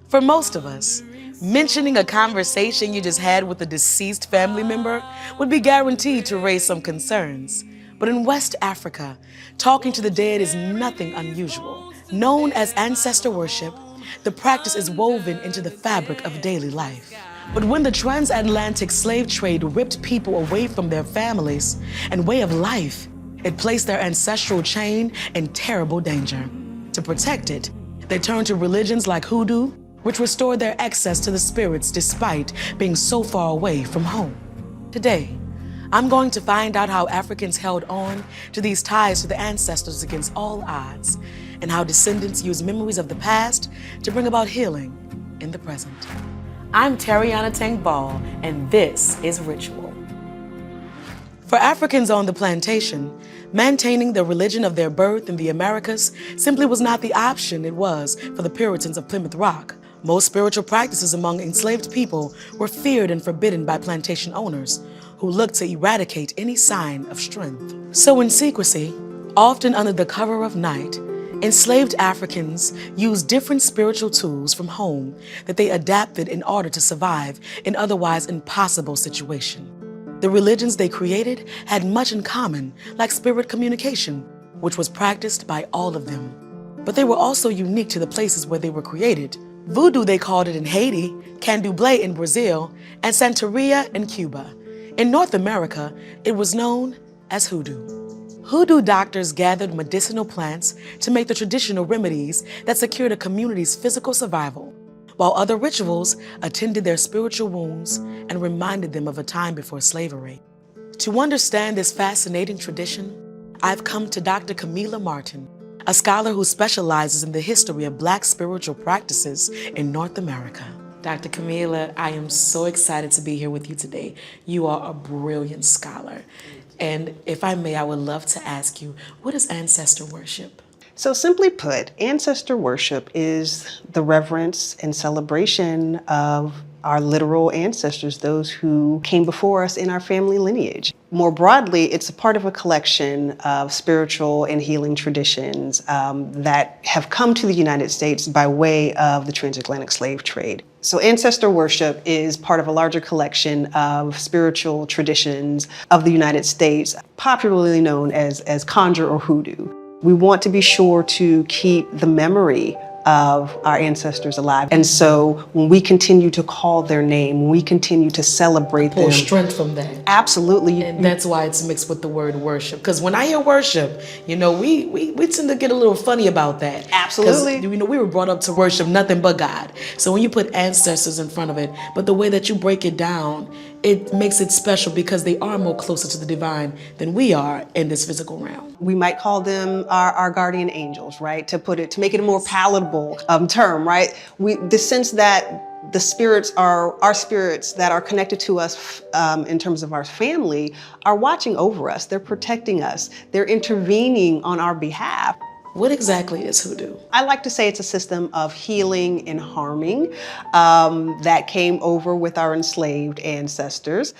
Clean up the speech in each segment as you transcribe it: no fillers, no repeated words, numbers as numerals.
For most of us, mentioning a conversation you just had with a deceased family member would be guaranteed to raise some concerns. But in West Africa, talking to the dead is nothing unusual. Known as ancestor worship, the practice is woven into the fabric of daily life. But when the transatlantic slave trade ripped people away from their families and way of life, it placed their ancestral chain in terrible danger. To protect it, they turned to religions like hoodoo, which restored their access to the spirits despite being so far away from home. Today, I'm going to find out how Africans held on to these ties to the ancestors against all odds, and how descendants use memories of the past to bring about healing in the present. I'm Tariana Tank Ball, and this is Ritual. For Africans on the plantation, maintaining the religion of their birth in the Americas simply was not the option it was for the Puritans of Plymouth Rock. Most spiritual practices among enslaved people were feared and forbidden by plantation owners, who looked to eradicate any sign of strength. So in secrecy, often under the cover of night, enslaved Africans used different spiritual tools from home that they adapted in order to survive an otherwise impossible situation. The religions they created had much in common, like spirit communication, which was practiced by all of them. But they were also unique to the places where they were created. Voodoo, they called it in Haiti, Candomblé in Brazil, and Santeria in Cuba. In North America, it was known as hoodoo. Hoodoo doctors gathered medicinal plants to make the traditional remedies that secured a community's physical survival, while other rituals attended their spiritual wounds and reminded them of a time before slavery. To understand this fascinating tradition, I've come to Dr. Camila Martin, a scholar who specializes in the history of Black spiritual practices in North America. Dr. Camila, I am so excited to be here with you today. You are a brilliant scholar. And if I may, I would love to ask you, what is ancestor worship? So simply put, ancestor worship is the reverence and celebration of our literal ancestors, those who came before us in our family lineage. More broadly, it's a part of a collection of spiritual and healing traditions that have come to the United States by way of the transatlantic slave trade. So ancestor worship is part of a larger collection of spiritual traditions of the United States, popularly known as conjure or hoodoo. We want to be sure to keep the memory of our ancestors alive. And so when we continue to call their name, when we continue to celebrate them. Pull strength from that. Absolutely. And that's why it's mixed with the word worship. Because when I hear worship, you know, we tend to get a little funny about that. Absolutely. Because, you know, we were brought up to worship nothing but God. So when you put ancestors in front of it, but the way that you break it down, it makes it special because they are more closer to the divine than we are in this physical realm. We might call them our guardian angels, right? To make it a more palatable term, right? The sense that the spirits are our spirits that are connected to us in terms of our family are watching over us. They're protecting us. They're intervening on our behalf. What exactly is hoodoo? I like to say it's a system of healing and harming that came over with our enslaved ancestors.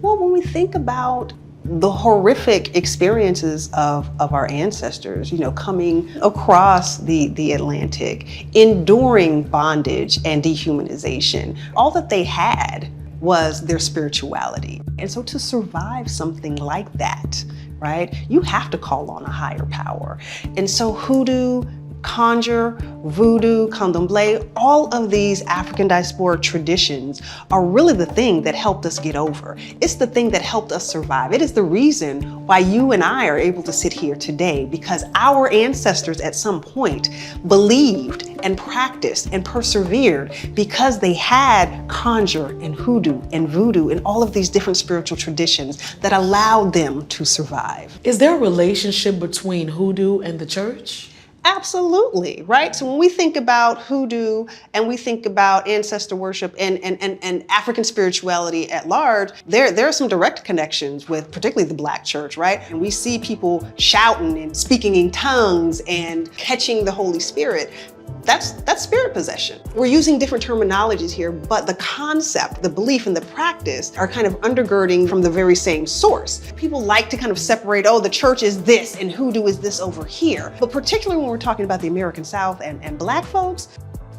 Well, when we think about the horrific experiences of our ancestors, you know, coming across the Atlantic, enduring bondage and dehumanization, all that they had was their spirituality. And so to survive something like that, right, you have to call on a higher power. And so hoodoo, conjure, voodoo, candomblé, all of these African diasporic traditions are really the thing that helped us get over. It's the thing that helped us survive. It is the reason why you and I are able to sit here today, because our ancestors at some point believed and practiced and persevered because they had conjure and hoodoo and voodoo and all of these different spiritual traditions that allowed them to survive. Is there a relationship between hoodoo and the church? Absolutely, right? So when we think about hoodoo and we think about ancestor worship and African spirituality at large, there are some direct connections with particularly the Black church, right? And we see people shouting and speaking in tongues and catching the Holy Spirit. That's spirit possession. We're using different terminologies here, but the concept, the belief, and the practice are kind of undergirding from the very same source. People like to kind of separate, oh, the church is this and hoodoo is this over here. But particularly when we're talking about the American South and Black folks,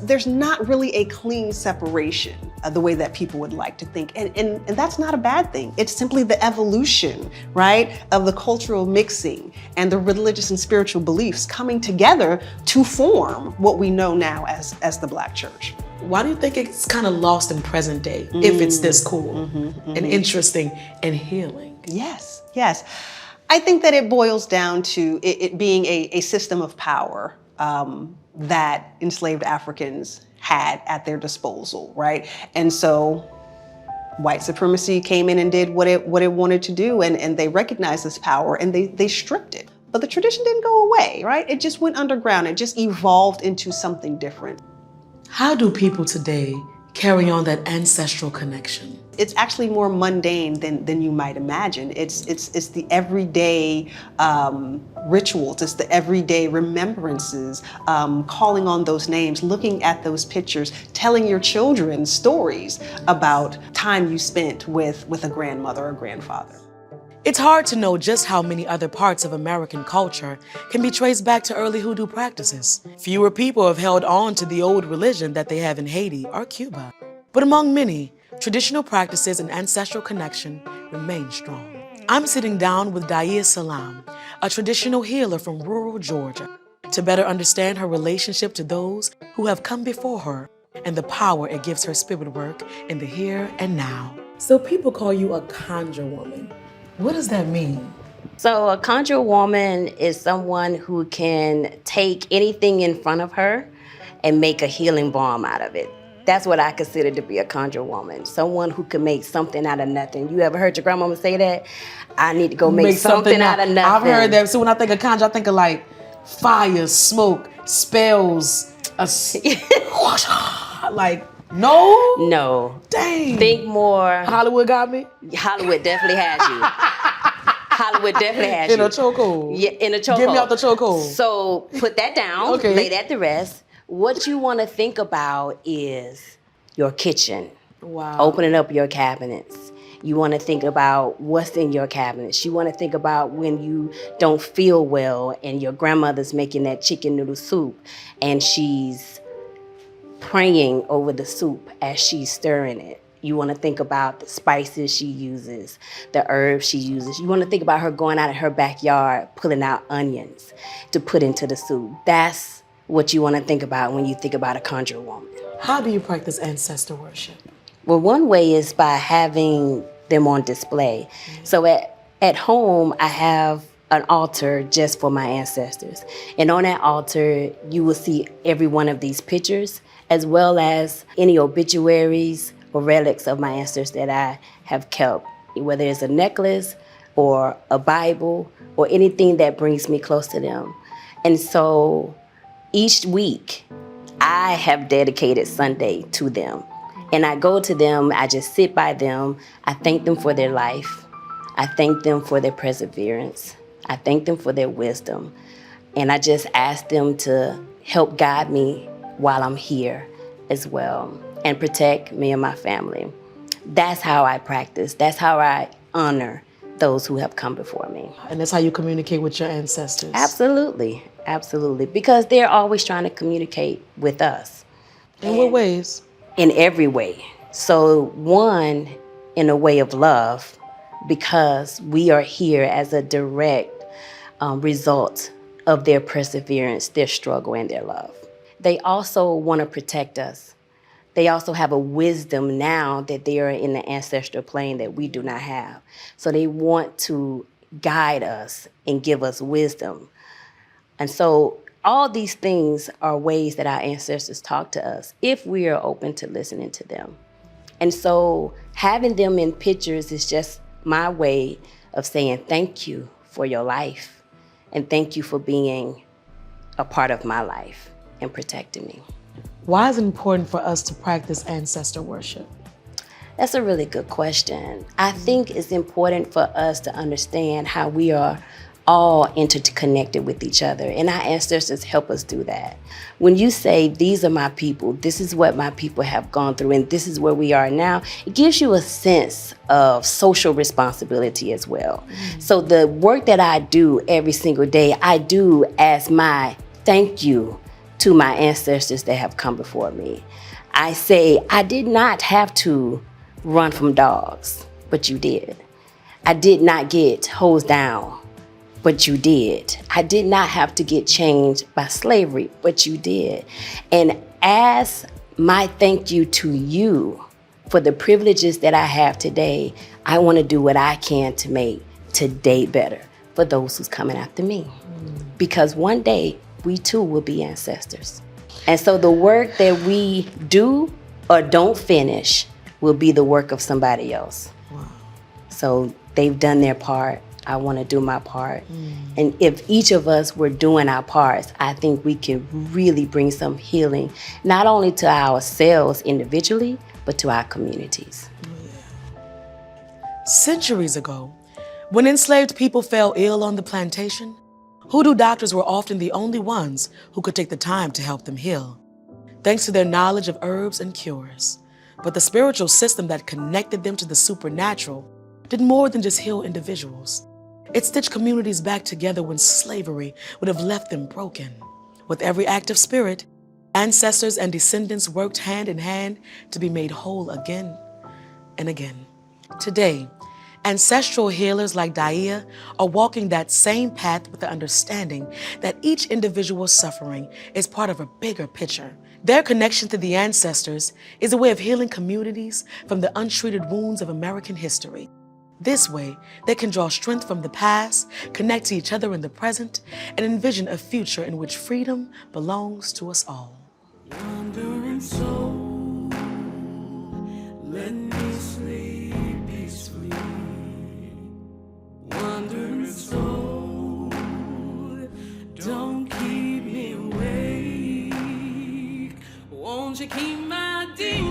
there's not really a clean separation the way that people would like to think. And that's not a bad thing. It's simply the evolution, right, of the cultural mixing and the religious and spiritual beliefs coming together to form what we know now as the Black church. Why do you think it's kind of lost in present day if it's this cool and interesting and healing? Yes, yes. I think that it boils down to it being a system of power that enslaved Africans had at their disposal, right? And so white supremacy came in and did what it wanted to do, and they recognized this power and they stripped it. But the tradition didn't go away, right? It just went underground. It just evolved into something different. How do people today carry on that ancestral connection? It's actually more mundane than you might imagine. It's the everyday rituals. It's the everyday remembrances, calling on those names, looking at those pictures, telling your children stories about time you spent with a grandmother or grandfather. It's hard to know just how many other parts of American culture can be traced back to early hoodoo practices. Fewer people have held on to the old religion that they have in Haiti or Cuba. But among many, traditional practices and ancestral connection remain strong. I'm sitting down with Daya Salam, a traditional healer from rural Georgia, to better understand her relationship to those who have come before her and the power it gives her spirit work in the here and now. So people call you a conjure woman. What does that mean? So a conjure woman is someone who can take anything in front of her and make a healing balm out of it. That's what I consider to be a conjure woman. Someone who can make something out of nothing. You ever heard your grandmama say that? I need to go make something out of nothing. I've heard that. So when I think of conjure, I think of like fire, smoke, spells, like, no? No. Dang. Think more. Hollywood got me? Hollywood definitely has you. Hollywood definitely has you. In a chokehold. Yeah, in a chokehold. Get me out the chokehold. So put that down, Okay. Lay that to rest. What you want to think about is your kitchen. Wow. Opening up your cabinets. You want to think about what's in your cabinets. You want to think about when you don't feel well and your grandmother's making that chicken noodle soup and she's praying over the soup as she's stirring it. You want to think about the spices she uses, the herbs she uses. You want to think about her going out in her backyard, pulling out onions to put into the soup. That's what you want to think about when you think about a conjure woman. How do you practice ancestor worship? Well, one way is by having them on display. So at home, I have an altar just for my ancestors. And on that altar, you will see every one of these pictures, as well as any obituaries or relics of my ancestors that I have kept, whether it's a necklace or a Bible or anything that brings me close to them. And so each week, I have dedicated Sunday to them. And I go to them, I just sit by them, I thank them for their life, I thank them for their perseverance, I thank them for their wisdom, and I just ask them to help guide me while I'm here as well, and protect me and my family. That's how I practice, that's how I honor those who have come before me. And that's how you communicate with your ancestors? Absolutely, absolutely, because they're always trying to communicate with us. In what ways? In every way. So one, in a way of love, because we are here as a direct result of their perseverance, their struggle, and their love. They also want to protect us. They also have a wisdom now that they are in the ancestral plane that we do not have. So they want to guide us and give us wisdom. And so all these things are ways that our ancestors talk to us if we are open to listening to them. And so having them in pictures is just my way of saying thank you for your life and thank you for being a part of my life and protecting me. Why is it important for us to practice ancestor worship? That's a really good question. I think it's important for us to understand how we are all interconnected with each other, and our ancestors help us do that. When you say, these are my people, this is what my people have gone through, and this is where we are now, it gives you a sense of social responsibility as well. So the work that I do every single day, I do as my thank you to my ancestors that have come before me. I say, I did not have to run from dogs, but you did. I did not get hosed down, but you did. I did not have to get changed by slavery, but you did. And as my thank you to you for the privileges that I have today, I want to do what I can to make today better for those who's coming after me. Because one day, we too will be ancestors. And so the work that we do or don't finish will be the work of somebody else. Wow. So they've done their part. I want to do my part. And if each of us were doing our parts, I think we can really bring some healing, not only to ourselves individually, but to our communities. Centuries ago, when enslaved people fell ill on the plantation, hoodoo doctors were often the only ones who could take the time to help them heal, thanks to their knowledge of herbs and cures. But the spiritual system that connected them to the supernatural did more than just heal individuals. It stitched communities back together when slavery would have left them broken. With every act of spirit, ancestors and descendants worked hand in hand to be made whole again and again. Today, ancestral healers like Daia are walking that same path with the understanding that each individual's suffering is part of a bigger picture. Their connection to the ancestors is a way of healing communities from the untreated wounds of American history. This way, they can draw strength from the past, connect to each other in the present, and envision a future in which freedom belongs to us all. Wandering soul, let me sleep peacefully. Wandering soul, don't keep me awake. Won't you keep my demons?